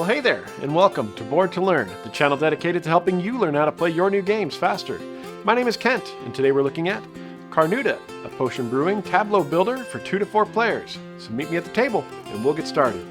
Well, hey there, and welcome to Board to Learn, the channel dedicated to helping you learn how to play your new games faster. My name is Kent, and today we're looking at Carnuta, a potion brewing tableau builder for 2 to 4 players. So meet me at the table, and we'll get started.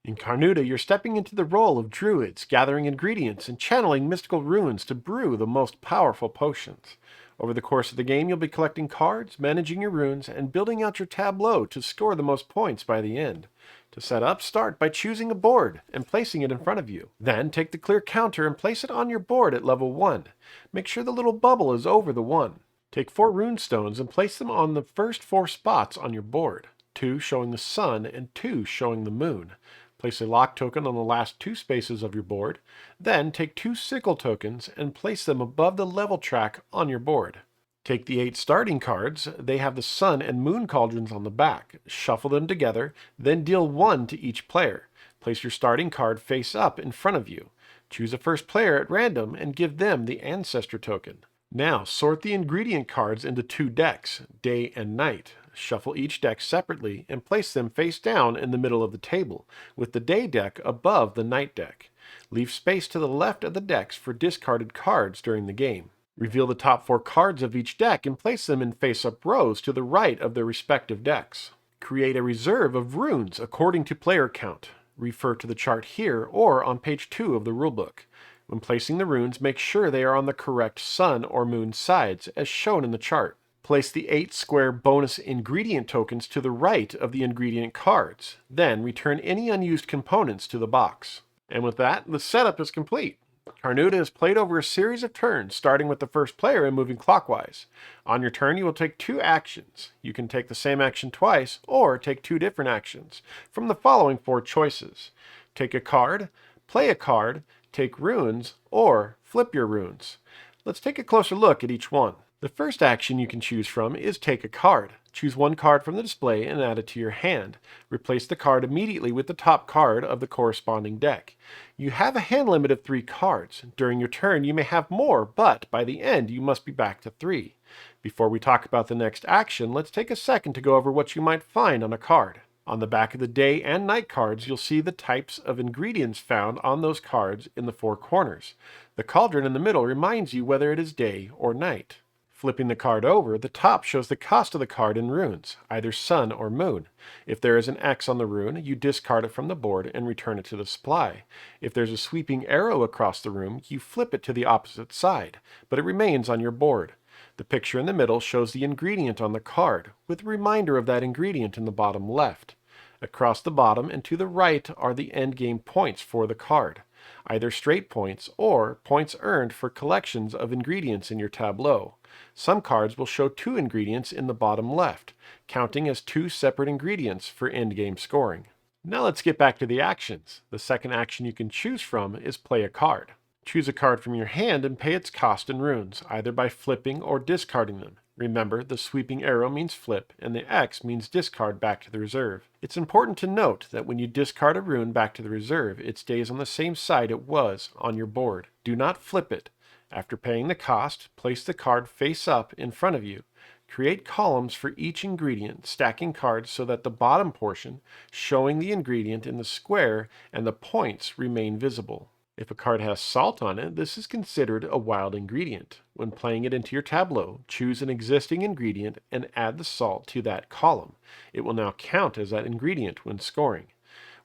In Carnuta, you're stepping into the role of druids, gathering ingredients and channeling mystical runes to brew the most powerful potions. Over the course of the game, you'll be collecting cards, managing your runes, and building out your tableau to score the most points by the end. To set up, start by choosing a board and placing it in front of you. Then take the clear counter and place it on your board at level 1. Make sure the little bubble is over the 1. Take 4 rune stones and place them on the first 4 spots on your board, 2 showing the sun and 2 showing the moon. Place a lock token on the last 2 spaces of your board. Then take 2 sickle tokens and place them above the level track on your board. Take the 8 starting cards. They have the sun and moon cauldrons on the back. Shuffle them together, then deal 1 to each player. Place your starting card face up in front of you. Choose a first player at random and give them the ancestor token. Now sort the ingredient cards into 2 decks, day and night. Shuffle each deck separately and place them face down in the middle of the table, with the day deck above the night deck. Leave space to the left of the decks for discarded cards during the game. Reveal the top 4 cards of each deck and place them in face-up rows to the right of their respective decks. Create a reserve of runes according to player count. Refer to the chart here or on page 2 of the rulebook. When placing the runes, make sure they are on the correct sun or moon sides, as shown in the chart. Place the 8 square bonus ingredient tokens to the right of the ingredient cards. Then return any unused components to the box. And with that, the setup is complete. Carnuta is played over a series of turns, starting with the first player and moving clockwise. On your turn, you will take 2 actions. You can take the same action twice, or take 2 different actions, from the following 4 choices. Take a card, play a card, take runes, or flip your runes. Let's take a closer look at each one. The first action you can choose from is take a card. Choose 1 card from the display and add it to your hand. Replace the card immediately with the top card of the corresponding deck. You have a hand limit of 3 cards. During your turn you may have more, but by the end you must be back to 3. Before we talk about the next action, let's take a second to go over what you might find on a card. On the back of the day and night cards, you'll see the types of ingredients found on those cards in the 4 corners. The cauldron in the middle reminds you whether it is day or night. Flipping the card over, the top shows the cost of the card in runes, either sun or moon. If there is an X on the rune, you discard it from the board and return it to the supply. If there's a sweeping arrow across the room, you flip it to the opposite side, but it remains on your board. The picture in the middle shows the ingredient on the card, with a reminder of that ingredient in the bottom left. Across the bottom and to the right are the endgame points for the card, either straight points or points earned for collections of ingredients in your tableau. Some cards will show 2 ingredients in the bottom left, counting as 2 separate ingredients for endgame scoring. Now let's get back to the actions. The second action you can choose from is play a card. Choose a card from your hand and pay its cost in runes, either by flipping or discarding them. Remember, the sweeping arrow means flip, and the X means discard back to the reserve. It's important to note that when you discard a rune back to the reserve, it stays on the same side it was on your board. Do not flip it. After paying the cost, place the card face up in front of you. Create columns for each ingredient, stacking cards so that the bottom portion, showing the ingredient in the square, and the points remain visible. If a card has salt on it, this is considered a wild ingredient. When playing it into your tableau, choose an existing ingredient and add the salt to that column. It will now count as that ingredient when scoring.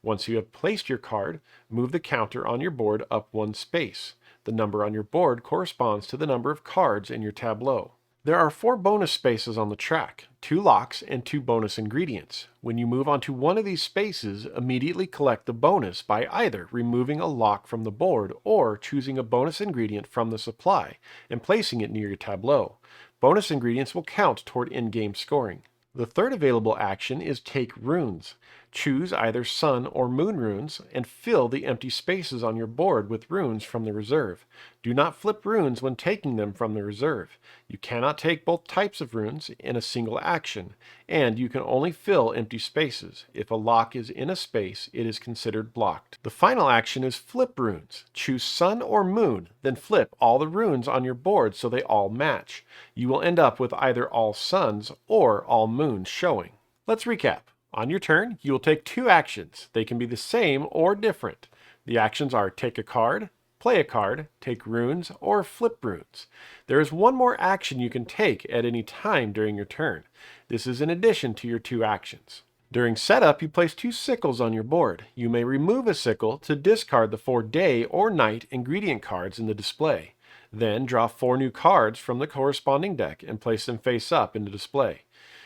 Once you have placed your card, move the counter on your board up 1 space. The number on your board corresponds to the number of cards in your tableau. There are 4 bonus spaces on the track, 2 locks and 2 bonus ingredients. When you move onto one of these spaces, immediately collect the bonus by either removing a lock from the board or choosing a bonus ingredient from the supply and placing it near your tableau. Bonus ingredients will count toward in-game scoring. The third available action is take runes. Choose either sun or moon runes and fill the empty spaces on your board with runes from the reserve. Do not flip runes when taking them from the reserve. You cannot take both types of runes in a single action, and you can only fill empty spaces. If a lock is in a space, it is considered blocked. The final action is flip runes. Choose sun or moon, then flip all the runes on your board so they all match. You will end up with either all suns or all moons showing. Let's recap. On your turn, you will take 2 actions. They can be the same or different. The actions are take a card, play a card, take runes, or flip runes. There is one more action you can take at any time during your turn. This is in addition to your 2 actions. During setup, you place 2 sickles on your board. You may remove a sickle to discard the 4 day or night ingredient cards in the display. Then draw 4 new cards from the corresponding deck and place them face up in the display.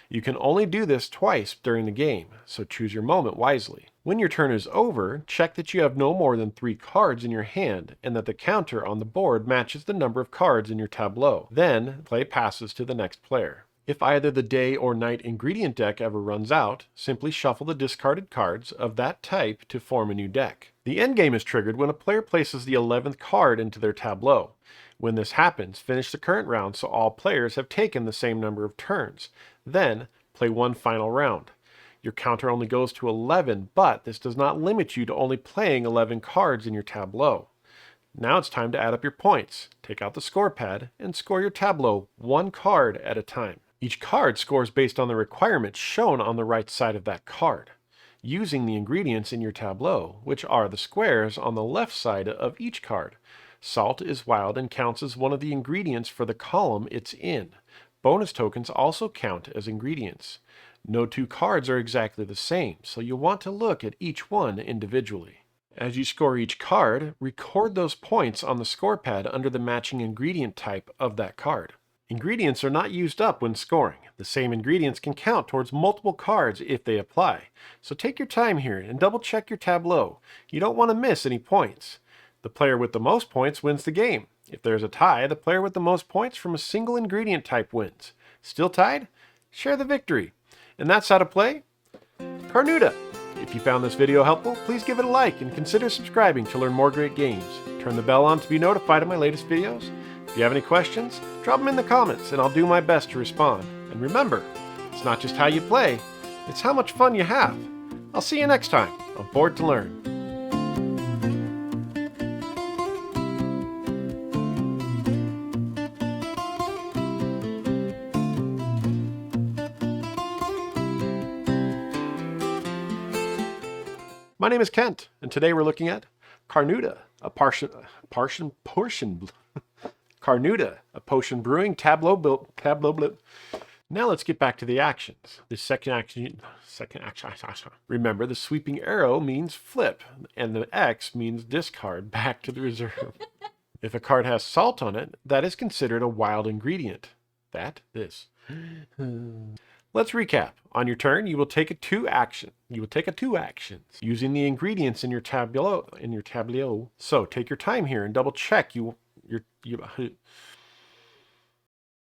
You can only do this twice during the game, so choose your moment wisely. When your turn is over, check that you have no more than 3 cards in your hand and that the counter on the board matches the number of cards in your tableau. Then, play passes to the next player. If either the day or night ingredient deck ever runs out, simply shuffle the discarded cards of that type to form a new deck. The endgame is triggered when a player places the 11th card into their tableau. When this happens, finish the current round so all players have taken the same number of turns. Then, play one final round. Your counter only goes to 11, but this does not limit you to only playing 11 cards in your tableau. Now it's time to add up your points. Take out the score pad and score your tableau 1 card at a time. Each card scores based on the requirements shown on the right side of that card, using the ingredients in your tableau, which are the squares on the left side of each card. Salt is wild and counts as one of the ingredients for the column it's in. Bonus tokens also count as ingredients. No 2 cards are exactly the same, so you'll want to look at each one individually. As you score each card, record those points on the score pad under the matching ingredient type of that card. Ingredients are not used up when scoring. The same ingredients can count towards multiple cards if they apply. So take your time here and double check your tableau. You don't want to miss any points. The player with the most points wins the game. If there's a tie, the player with the most points from a single ingredient type wins. Still tied? Share the victory. And that's how to play Carnuta. If you found this video helpful, please give it a like and consider subscribing to learn more great games. Turn the bell on to be notified of my latest videos. If you have any questions, drop them in the comments and I'll do my best to respond. And remember, it's not just how you play, it's how much fun you have. I'll see you next time on Board to Learn. My name is Kent, and today we're looking at Carnuta, Carnuta, a potion brewing tableau. Now let's get back to the actions. The second action. Remember, the sweeping arrow means flip, and the X means discard back to the reserve. If a card has salt on it, that is considered a wild ingredient. This. Let's recap. On your turn, you will take a 2 actions using the ingredients in your tableau. So take your time here and double check